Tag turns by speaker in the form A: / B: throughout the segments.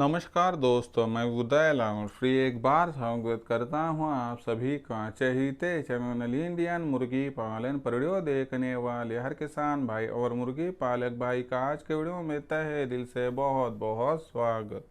A: नमस्कार दोस्तों, मैं उदय लाल फ्री एक बार स्वागत करता हूं आप सभी का चहीते चैनल इंडियन मुर्गी पालन पर वीडियो देखने वाले हर किसान भाई और मुर्गी पालक भाई का आज के वीडियो में तहे दिल से बहुत बहुत स्वागत।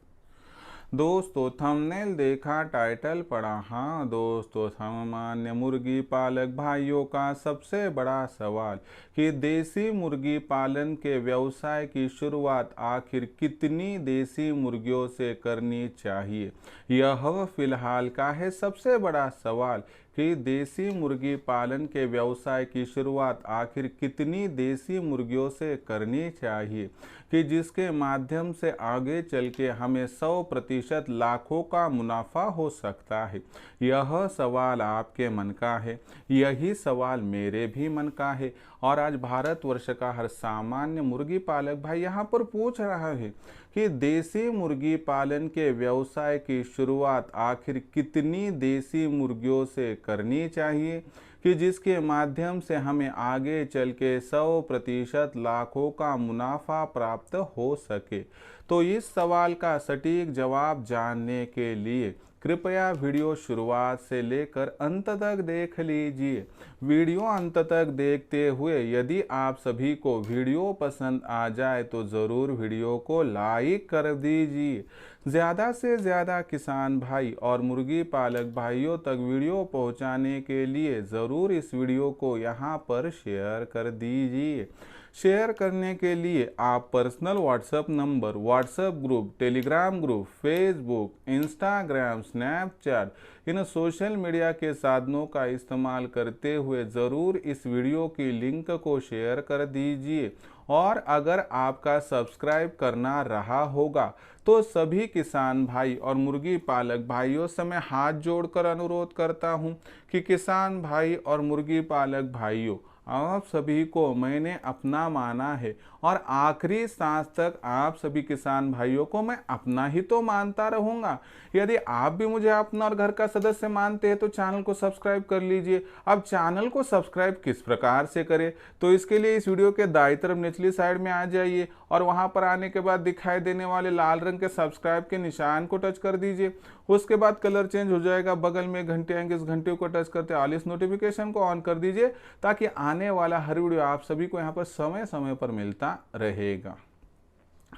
A: दोस्तों थंबनेल देखा, टाइटल पढ़ा। हाँ दोस्तों, सामान्य मुर्गी पालक भाइयों का सबसे बड़ा सवाल कि देसी मुर्गी पालन के व्यवसाय की शुरुआत आखिर कितनी देसी मुर्गियों से करनी चाहिए, यह फिलहाल का है सबसे बड़ा सवाल कि देसी मुर्गी पालन के व्यवसाय की शुरुआत आखिर कितनी देसी मुर्गियों से करनी चाहिए कि जिसके माध्यम से आगे चल के हमें 100% लाखों का मुनाफा हो सकता है। यह सवाल आपके मन का है, यही सवाल मेरे भी मन का है और आज भारतवर्ष का हर सामान्य मुर्गी पालक भाई यहाँ पर पूछ रहा है कि देसी मुर्गी पालन के व्यवसाय की शुरुआत आखिर कितनी देसी मुर्गियों से करनी चाहिए कि जिसके माध्यम से हमें आगे चल के 100% लाखों का मुनाफा प्राप्त हो सके। तो इस सवाल का सटीक जवाब जानने के लिए कृपया वीडियो शुरुआत से लेकर अंत तक देख लीजिए। वीडियो अंत तक देखते हुए यदि आप सभी को वीडियो पसंद आ जाए तो ज़रूर वीडियो को लाइक कर दीजिए। ज़्यादा से ज़्यादा किसान भाई और मुर्गी पालक भाइयों तक वीडियो पहुंचाने के लिए ज़रूर इस वीडियो को यहां पर शेयर कर दीजिए। शेयर करने के लिए आप personal WhatsApp number, WhatsApp group, Telegram group, Facebook, Instagram, Snapchat इन सोशल मीडिया के साधनों का इस्तेमाल करते हुए ज़रूर इस वीडियो की लिंक को शेयर कर दीजिए। और अगर आपका सब्सक्राइब करना रहा होगा तो सभी किसान भाई और मुर्गी पालक भाइयों से मैं हाथ जोड़कर अनुरोध करता हूं कि किसान भाई और मुर्गी पालक भाइयों, आप सभी को मैंने अपना माना है और आखिरी सांस तक आप सभी किसान भाइयों को मैं अपना ही तो मानता रहूंगा। यदि आप भी मुझे अपना और घर का सदस्य मानते हैं तो चैनल को सब्सक्राइब कर लीजिए। अब चैनल को सब्सक्राइब किस प्रकार से करें, तो इसके लिए इस वीडियो के दाईं तरफ निचली साइड में आ जाइए और वहां पर आने के बाद दिखाई देने वाले लाल रंग के सब्सक्राइब के निशान को टच कर दीजिए। उसके बाद कलर चेंज हो जाएगा, बगल में घंटे आएंगे, इस घंटे को टच करते ऑल इस नोटिफिकेशन को ऑन कर दीजिए ताकि आने वाला हर वीडियो आप सभी को यहाँ पर समय समय पर मिलता रहेगा।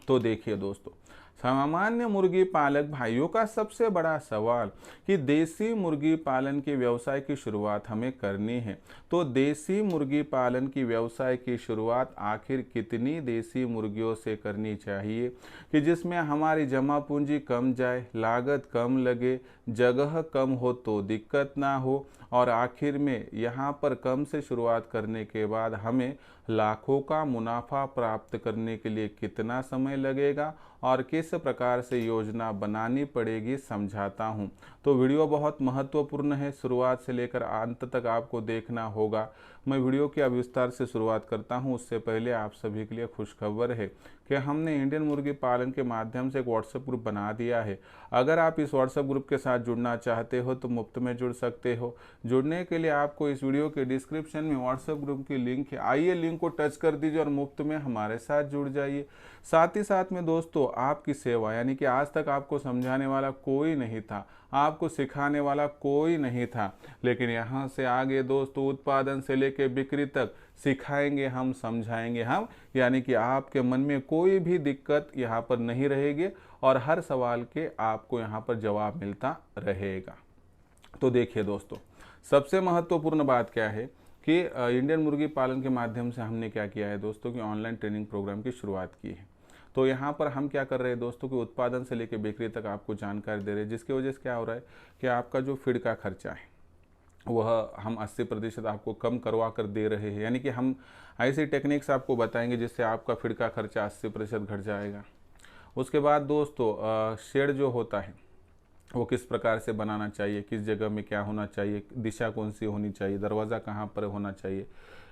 A: तो देखिए दोस्तों, सामान्य मुर्गी पालक भाइयों का सबसे बड़ा सवाल कि देसी मुर्गी पालन के व्यवसाय की शुरुआत हमें करनी है, तो देसी मुर्गी पालन की व्यवसाय की शुरुआत आखिर कितनी देसी मुर्गियों से करनी चाहिए कि जिसमें हमारी जमा पूंजी कम जाए, लागत कम लगे, जगह कम हो तो दिक्कत ना हो और आखिर में यहाँ पर कम से शुरुआत करने के बाद हमें लाखों का मुनाफा प्राप्त करने के लिए कितना समय लगेगा और किस प्रकार से योजना बनानी पड़ेगी समझाता हूँ। तो वीडियो बहुत महत्वपूर्ण है, शुरुआत से लेकर अंत तक आपको देखना होगा। मैं वीडियो की अब विस्तार से शुरुआत करता हूँ। उससे पहले आप सभी के लिए खुशखबर है कि हमने इंडियन मुर्गी पालन के माध्यम से एक व्हाट्सएप ग्रुप बना दिया है। अगर आप इस व्हाट्सएप ग्रुप के साथ जुड़ना चाहते हो तो मुफ्त में जुड़ सकते हो। जुड़ने के लिए आपको इस वीडियो के डिस्क्रिप्शन में व्हाट्सएप ग्रुप की लिंक है, आइए लिंक को टच कर दीजिए और मुफ्त में हमारे साथ जुड़ जाइए। साथ ही साथ में दोस्तों, आपकी सेवा यानी कि आज तक आपको समझाने वाला कोई नहीं था, आपको सिखाने वाला कोई नहीं था, लेकिन यहाँ से आगे दोस्तों उत्पादन से लेकर बिक्री तक सिखाएंगे हम, समझाएंगे हम, यानी कि आपके मन में कोई भी दिक्कत यहाँ पर नहीं रहेगी और हर सवाल के आपको यहाँ पर जवाब मिलता रहेगा। तो देखिए दोस्तों, सबसे महत्वपूर्ण बात क्या है कि इंडियन मुर्गी पालन के माध्यम से हमने क्या किया है दोस्तों कि ऑनलाइन ट्रेनिंग प्रोग्राम की शुरुआत की है। तो यहाँ पर हम क्या कर रहे हैं दोस्तों कि उत्पादन से लेकर बिक्री तक आपको जानकारी दे रहे हैं, जिसकी वजह से क्या हो रहा है कि आपका जो फीड का खर्चा है वह हम 80% आपको कम करवा कर दे रहे हैं। यानी कि हम ऐसी टेक्निक्स आपको बताएंगे जिससे आपका फीड का खर्चा 80% घट जाएगा। उसके बाद दोस्तों शेड जो होता है वो किस प्रकार से बनाना चाहिए, किस जगह में क्या होना चाहिए, दिशा कौन सी होनी चाहिए, दरवाज़ा कहाँ पर होना चाहिए,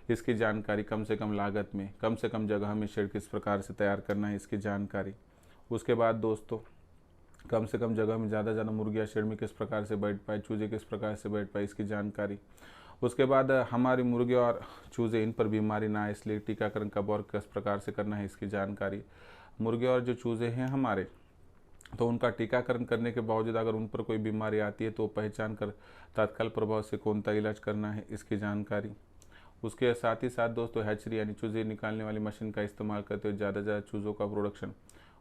A: इसकी जानकारी, कम से कम लागत में कम से कम जगह में शेड किस प्रकार से तैयार करना है इसकी जानकारी। उसके बाद दोस्तों, कम से कम जगह में ज़्यादा ज़्यादा मुर्गियाँ शेड में किस प्रकार से बैठ पाए, चूजे किस प्रकार से बैठ पाए इसकी जानकारी। उसके बाद हमारी मुर्गी और चूजे इन पर बीमारी ना आए इसलिए टीकाकरण कब और किस प्रकार से करना है इसकी जानकारी। मुर्गे और जो चूजे हैं हमारे तो उनका टीकाकरण करने के बावजूद अगर उन पर कोई बीमारी आती है तो पहचान कर तत्काल प्रभाव से कौन सा इलाज करना है इसकी जानकारी। उसके साथ ही साथ दोस्तों हैचरी यानी चूजे निकालने वाली मशीन का इस्तेमाल करते हुए ज़्यादा से ज़्यादा चूज़ों का प्रोडक्शन,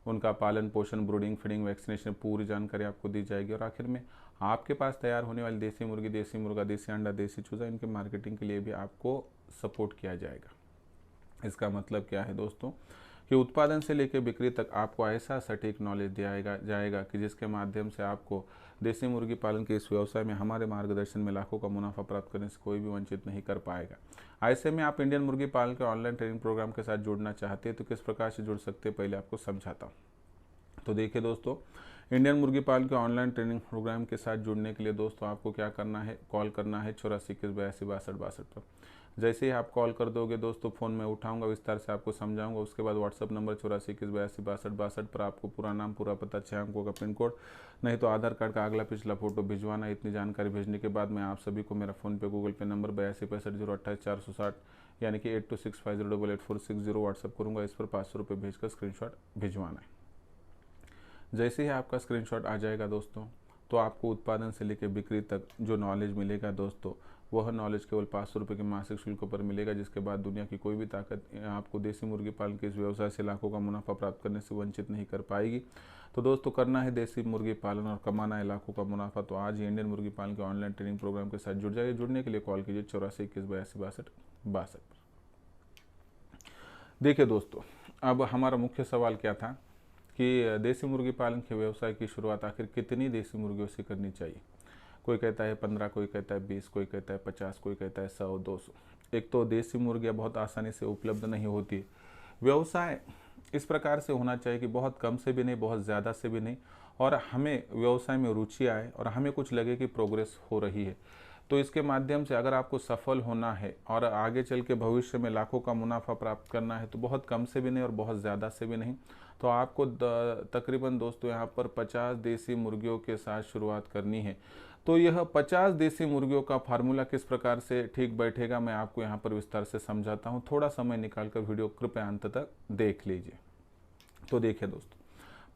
A: उनका पालन पोषण, ब्रूडिंग, फीडिंग, वैक्सीनेशन, पूरी जानकारी आपको दी जाएगी। और आखिर में आपके पास तैयार होने वाली देसी मुर्गी, देसी मुर्गा, देसी अंडा, देसी चूज़ा, इनके मार्केटिंग के लिए भी आपको सपोर्ट किया जाएगा। इसका मतलब क्या है दोस्तों कि उत्पादन से लेकर बिक्री तक आपको ऐसा सटीक नॉलेज दिया जाएगा कि जिसके माध्यम से आपको देसी मुर्गी पालन के इस व्यवसाय में हमारे मार्गदर्शन में लाखों का मुनाफा प्राप्त करने से कोई भी वंचित नहीं कर पाएगा। ऐसे में आप इंडियन मुर्गी पालन के ऑनलाइन ट्रेनिंग प्रोग्राम के साथ जुड़ना चाहते हैं तो किस प्रकार से जुड़ सकते हैं पहले आपको समझाता हूँ। तो देखिए दोस्तों, इंडियन मुर्गी पालन के ऑनलाइन ट्रेनिंग प्रोग्राम के साथ जुड़ने के लिए दोस्तों आपको क्या करना है, कॉल करना है 84 21 82 62 पर। जैसे ही आप कॉल कर दोगे दोस्तों, फ़ोन में उठाऊंगा, विस्तार से आपको समझाऊंगा। उसके बाद व्हाट्सअप नंबर 84 21 82 62 पर आपको पूरा नाम, पूरा पता, 6 अंकों का पिन कोड, नहीं तो आधार कार्ड का अगला पिछला फोटो भिजवाना। इतनी जानकारी भेजने के बाद मैं आप सभी को मेरा फ़ोन पे, गूगल पे नंबर 82 65 028 460 यानी कि 8265088460 व्हाट्सअप करूँगा। इस पर 500 रुपये भेजकर स्क्रीनशॉट भिजवाना है। जैसे ही आपका स्क्रीनशॉट आ जाएगा दोस्तों, तो आपको उत्पादन से लेकर बिक्री तक जो नॉलेज मिलेगा दोस्तों, वह नॉलेज केवल 500 रुपये के मासिक शुल्क पर मिलेगा, जिसके बाद दुनिया की कोई भी ताकत आपको देसी मुर्गी पालन के इस व्यवसाय से लाखों का मुनाफा प्राप्त करने से वंचित नहीं कर पाएगी। तो दोस्तों, करना है देसी मुर्गी पालन और कमाना है लाखों का मुनाफा, तो आज ही इंडियन मुर्गी पालन के ऑनलाइन ट्रेनिंग प्रोग्राम के साथ जुड़ जाइए। जुड़ने के लिए कॉल कीजिए 84 21 82 62 62। देखिए दोस्तों, अब हमारा मुख्य सवाल क्या था कि देसी मुर्गी पालन के व्यवसाय की शुरुआत आखिर कितनी देसी मुर्गियों से करनी चाहिए। कोई कहता है 15, कोई कहता है 20, कोई कहता है 50, कोई कहता है 100 200। एक तो देसी मुर्गियाँ बहुत आसानी से उपलब्ध नहीं होती। व्यवसाय इस प्रकार से होना चाहिए कि बहुत कम से भी नहीं, बहुत ज़्यादा से भी नहीं, और हमें व्यवसाय में रुचि आए और हमें कुछ लगे कि प्रोग्रेस हो रही है। तो इसके माध्यम से अगर आपको सफल होना है और आगे चल के भविष्य में लाखों का मुनाफा प्राप्त करना है तो बहुत कम से भी नहीं और बहुत ज़्यादा से भी नहीं, तो आपको तकरीबन दोस्तों यहाँ पर 50 देसी मुर्गियों के साथ शुरुआत करनी है। तो यह 50 देसी मुर्गियों का फार्मूला किस प्रकार से ठीक बैठेगा मैं आपको यहाँ पर विस्तार से समझाता हूँ। थोड़ा समय निकालकर वीडियो कृपया अंत तक देख लीजिए। तो देखिए दोस्तों,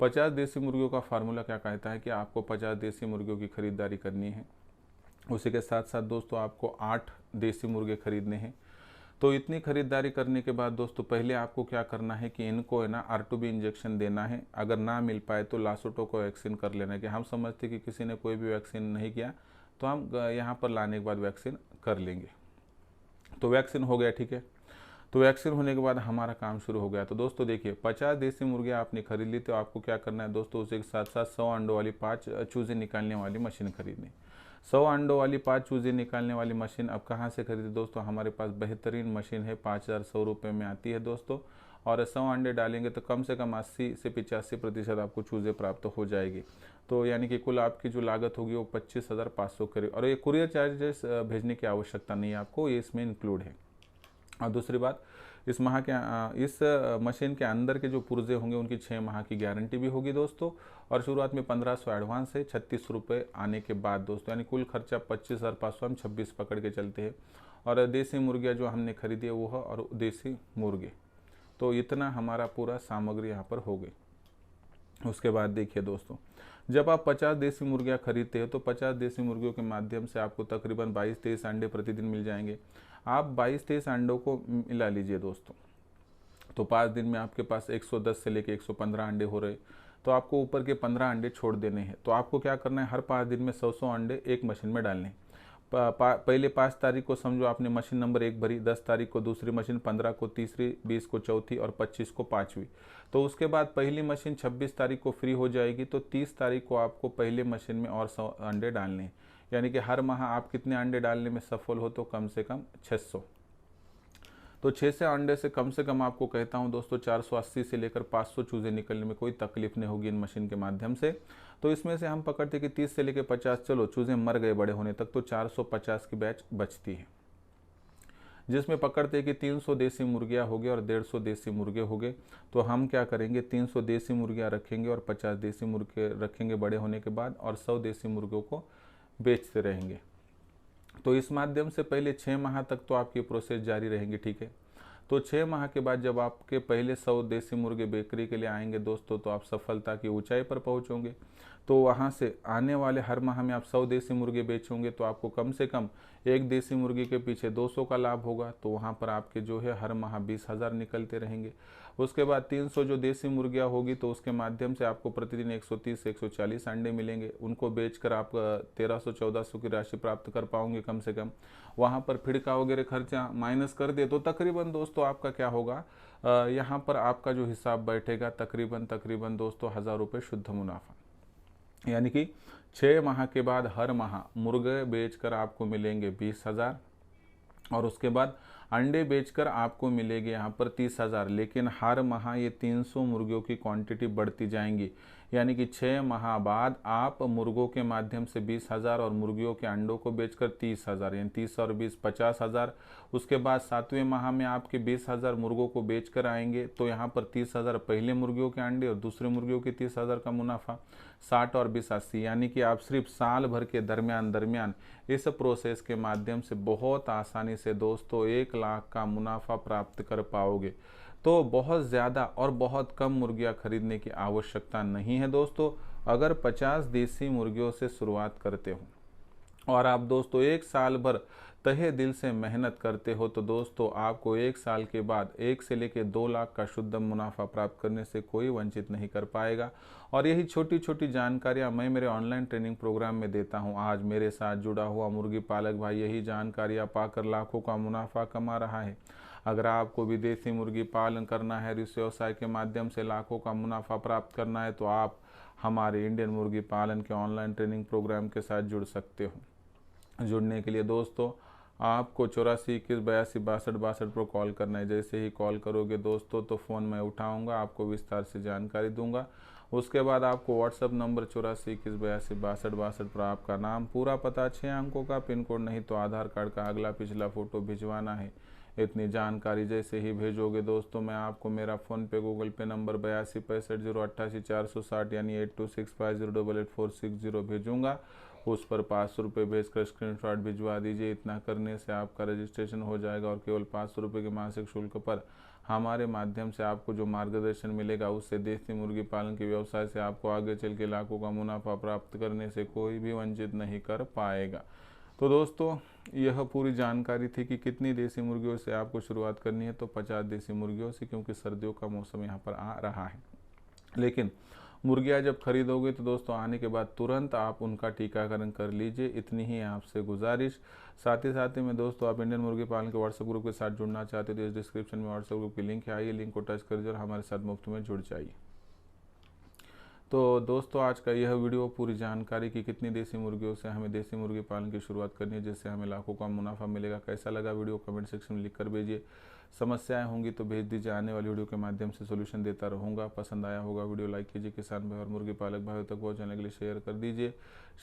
A: 50 देसी मुर्गियों का फार्मूला क्या कहता है कि आपको 50 देसी मुर्गियों की खरीदारी करनी है। उसी के साथ साथ दोस्तों आपको 8 देसी मुर्गे खरीदने हैं। तो इतनी खरीदारी करने के बाद दोस्तों पहले आपको क्या करना है कि इनको है ना R2B इंजेक्शन देना है। अगर ना मिल पाए तो लासोटो को वैक्सीन कर लेना है। कि हम समझते कि किसी ने कोई भी वैक्सीन नहीं किया तो हम यहाँ पर लाने के बाद वैक्सीन कर लेंगे। तो वैक्सीन हो गया, ठीक है। तो वैक्सीन होने के बाद हमारा काम शुरू हो गया। तो दोस्तों देखिए, 50 देसी मुर्गियाँ आपने खरीद ली, तो आपको क्या करना है दोस्तों, उसी के साथ साथ 100 अंडों वाली 5 चूज़े निकालने वाली मशीन खरीदनी। 100 अंडों वाली 5 चूज़े निकालने वाली मशीन अब कहाँ से खरीदे दोस्तों, हमारे पास बेहतरीन मशीन है, 5100 रुपये में आती है दोस्तों। और 100 अंडे डालेंगे तो कम से कम 80 से 85% आपको चूज़े प्राप्त हो जाएगी। तो यानी कि कुल आपकी जो लागत होगी वो 25,500 करीब। और ये कुरियर चार्जेस भेजने की आवश्यकता नहीं है आपको, ये इसमें इंक्लूड है। और दूसरी बात, इस मशीन के अंदर के जो पुर्जे होंगे उनकी 6 माह की गारंटी भी होगी दोस्तों। और शुरुआत में 1500 एडवांस है, 36 रुपये आने के बाद दोस्तों, यानी कुल खर्चा 25,500, हम 26 पकड़ के चलते हैं। और देसी मुर्गियाँ जो हमने खरीदी है वो है, और देसी मुर्गे, तो इतना हमारा पूरा सामग्री यहाँ पर हो गई। उसके बाद देखिए दोस्तों, जब आप 50 देसी मुर्गियाँ खरीदते हैं तो 50 देसी मुर्गियों के माध्यम से आपको तकरीबन 22-23 अंडे प्रतिदिन मिल जाएंगे। आप 22-23 अंडों को मिला लीजिए दोस्तों, तो 5 दिन में आपके पास 110 से लेकर 115 अंडे हो रहे। तो आपको ऊपर के 15 अंडे छोड़ देने हैं। तो आपको क्या करना है, हर 5 दिन में 100 अंडे एक मशीन में डालने हैं। पहले 5 तारीख को समझो आपने मशीन नंबर 1 भरी, 10 तारीख को दूसरी मशीन, 15 को तीसरी, 20 को चौथी और 25 को पाँचवीं। तो उसके बाद पहली मशीन 26 तारीख को फ्री हो जाएगी। तो 30 तारीख को आपको पहले मशीन में और 100 अंडे डालने हैं। यानी कि हर माह आप कितने अंडे डालने में सफल हो, तो कम से कम 600। तो 600 अंडे से कम आपको कहता हूं दोस्तों 480 से लेकर 500 चूज़े निकलने में कोई तकलीफ नहीं होगी इन मशीन के माध्यम से। तो इसमें से हम पकड़ते कि 30 से लेकर 50, चलो चूज़े मर गए बड़े होने तक, तो 450 की बैच बचती है, जिसमें पकड़ते कि 300 देसी मुर्गियाँ हो गई और 150 देसी मुर्गे हो गए। तो हम क्या करेंगे, 300 देसी मुर्गियाँ रखेंगे और 50 देसी मुर्गे रखेंगे बड़े होने के बाद, और 100 देसी मुर्गों को बेचते रहेंगे। तो इस माध्यम से पहले 6 माह तक तो आपकी प्रोसेस जारी रहेंगी, ठीक है। तो 6 माह के बाद जब आपके पहले 100 देसी मुर्गे बेकरी के लिए आएंगे दोस्तों, तो आप सफलता की ऊंचाई पर पहुंचोगे। तो वहां से आने वाले हर माह में आप 100 देसी मुर्गे बेचोगे तो आपको कम से कम एक देसी मुर्गी के पीछे 200 का लाभ होगा। तो वहां पर आपके जो है हर माह 20,000 निकलते रहेंगे। उसके बाद 300 जो देसी मुर्गियाँ होगी तो उसके माध्यम से आपको प्रतिदिन 130 से 140 अंडे मिलेंगे। उनको बेचकर आप 1300-1400 की राशि प्राप्त कर पाओगे कम से कम। वहाँ पर फिड़का वगैरह खर्चा माइनस कर दे तो तकरीबन दोस्तों आपका क्या होगा, यहाँ पर आपका जो हिसाब बैठेगा तकरीबन दोस्तों 1,000 रुपये शुद्ध मुनाफा। यानी कि 6 माह के बाद हर माह मुर्गे बेचकर आपको मिलेंगे 20,000 और उसके बाद अंडे बेचकर आपको मिलेंगे यहाँ पर 30,000। लेकिन हर माह ये 300 मुर्गियों की क्वांटिटी बढ़ती जाएंगी। यानी कि 6 माह बाद आप मुर्गों के माध्यम से 20,000 और मुर्गियों के अंडों को बेचकर 30,000, यानी 30 और 20 50,000। उसके बाद 7वें माह में आपके 20,000 मुर्गों को बेचकर आएंगे तो यहाँ पर 30,000 पहले मुर्गियों के अंडे और दूसरे मुर्गियों के 30,000 का मुनाफा। 60 और 20 80, यानी कि आप सिर्फ साल भर के दरमियान इस प्रोसेस के माध्यम से बहुत आसानी से दोस्तों 1 लाख का मुनाफा प्राप्त कर पाओगे। तो बहुत ज़्यादा और बहुत कम मुर्गियाँ खरीदने की आवश्यकता नहीं है दोस्तों। अगर 50 देसी मुर्गियों से शुरुआत करते हो और आप दोस्तों 1 साल भर तहे दिल से मेहनत करते हो तो दोस्तों आपको 1 साल के बाद 1 से लेकर 2 लाख का शुद्ध मुनाफा प्राप्त करने से कोई वंचित नहीं कर पाएगा। और यही छोटी छोटी जानकारियां मैं मेरे ऑनलाइन ट्रेनिंग प्रोग्राम में देता हूं। आज मेरे साथ जुड़ा हुआ मुर्गी पालक भाई यही जानकारियां पाकर लाखों का मुनाफा कमा रहा है। अगर आपको विदेशी मुर्गी पालन करना है, इस व्यवसाय के माध्यम से लाखों का मुनाफा प्राप्त करना है, तो आप हमारे इंडियन मुर्गी पालन के ऑनलाइन ट्रेनिंग प्रोग्राम के साथ जुड़ सकते हो। जुड़ने के लिए दोस्तों आपको 84 21 82 62 62 पर कॉल करना है। जैसे ही कॉल करोगे दोस्तों तो फ़ोन मैं उठाऊंगा, आपको विस्तार से जानकारी दूंगा। उसके बाद आपको व्हाट्सअप नंबर 84 21 82 62 62 पर आपका नाम, पूरा पता, 6 अंकों का पिन कोड, नहीं तो आधार कार्ड का अगला पिछला फ़ोटो भिजवाना है। इतनी जानकारी जैसे ही भेजोगे दोस्तों मैं आपको मेरा फ़ोन पे गूगल पे नंबर 82 65 088 460 यानी 8265088460 भेजूँगा। उस पर 500 रुपये भेजकर स्क्रीनशॉट भिजवा दीजिए। इतना करने से आपका रजिस्ट्रेशन हो जाएगा और केवल 500 रुपये के मासिक शुल्क पर हमारे माध्यम से आपको जो मार्गदर्शन मिलेगा उससे देसी मुर्गी पालन के व्यवसाय से आपको आगे चल के लाखों का मुनाफा प्राप्त करने से कोई भी वंचित नहीं कर पाएगा। तो दोस्तों यह पूरी जानकारी थी कि कितनी देसी मुर्गियों से आपको शुरुआत करनी है। तो 50 देसी मुर्गियों से, क्योंकि सर्दियों का मौसम यहाँ पर आ रहा है। लेकिन मुर्गियाँ जब खरीदोगे तो दोस्तों आने के बाद तुरंत आप उनका टीकाकरण कर लीजिए, इतनी ही आपसे गुजारिश। साथ ही में दोस्तों आप इंडियन मुर्गी पालन के व्हाट्सएप ग्रुप के साथ जुड़ना चाहते हो तो इस डिस्क्रिप्शन में व्हाट्सएप ग्रुप की लिंक है, आइए लिंक को टच कर दीजिए और हमारे साथ मुफ्त में जुड़ जाइए। तो दोस्तों आज का यह वीडियो पूरी जानकारी की कितनी देसी मुर्गियों से हमें देसी मुर्गी पालन की शुरुआत करनी है जिससे हमें लाखों का मुनाफा मिलेगा, कैसा लगा वीडियो कमेंट सेक्शन में लिख कर भेजिए। समस्याएं होंगी तो भेज दीजिए, आने वाली वीडियो के माध्यम से सोल्यूशन देता रहूँगा। पसंद आया होगा वीडियो लाइक कीजिए, किसान भाई और मुर्गी पालक भाइयों तक पहुँचाने के लिए शेयर कर दीजिए।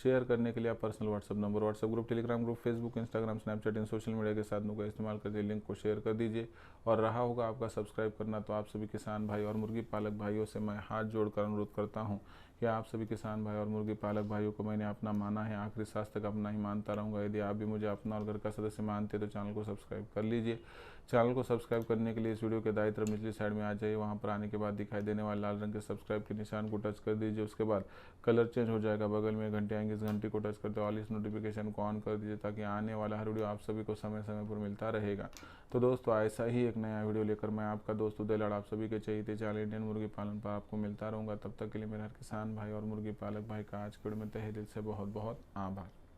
A: शेयर करने के लिए आप personal WhatsApp number, WhatsApp group, Telegram group, Facebook, Instagram, Snapchat इन सोशल मीडिया के साधनों का इस्तेमाल करके लिंक को शेयर कर दीजिए। और रहा होगा आपका सब्सक्राइब करना, तो आप सभी किसान भाई और मुर्गी पालक भाइयों से मैं हाथ जोड़कर अनुरोध करता हूँ कि आप सभी किसान भाई और मुर्गी पालक भाइयों को मैंने अपना माना है, आखिरी सांस तक अपना ही मानता रहूँगा। यदि आप भी मुझे अपना और घर का सदस्य मानते हैं तो चैनल को सब्सक्राइब कर लीजिए। चैनल को सब्सक्राइब करने के लिए इस वीडियो के दाईं तरफ निचली साइड में आ जाइए, वहाँ पर आने के बाद दिखाई देने वाले लाल रंग के सब्सक्राइब के निशान को टच कर दीजिए। उसके बाद कलर चेंज हो जाएगा, बगल में घंटे आएंगे, इस घंटी को टच करते ऑल इस नोटिफिकेशन को ऑन कर दीजिए ताकि आने वाला हर वीडियो आप सभी को समय समय पर मिलता रहेगा। तो दोस्तों ऐसा ही एक नया वीडियो लेकर मैं आपका दोस्त उदय लाड आप सभी के चहेते चैनल इंडियन मुर्गी पालन पर आपको मिलता रहूँगा। तब तक के लिए मेरे हर किसान भाई और मुर्गी पालक भाई का आज के वीडियो में तहे दिल से बहुत बहुत आभार।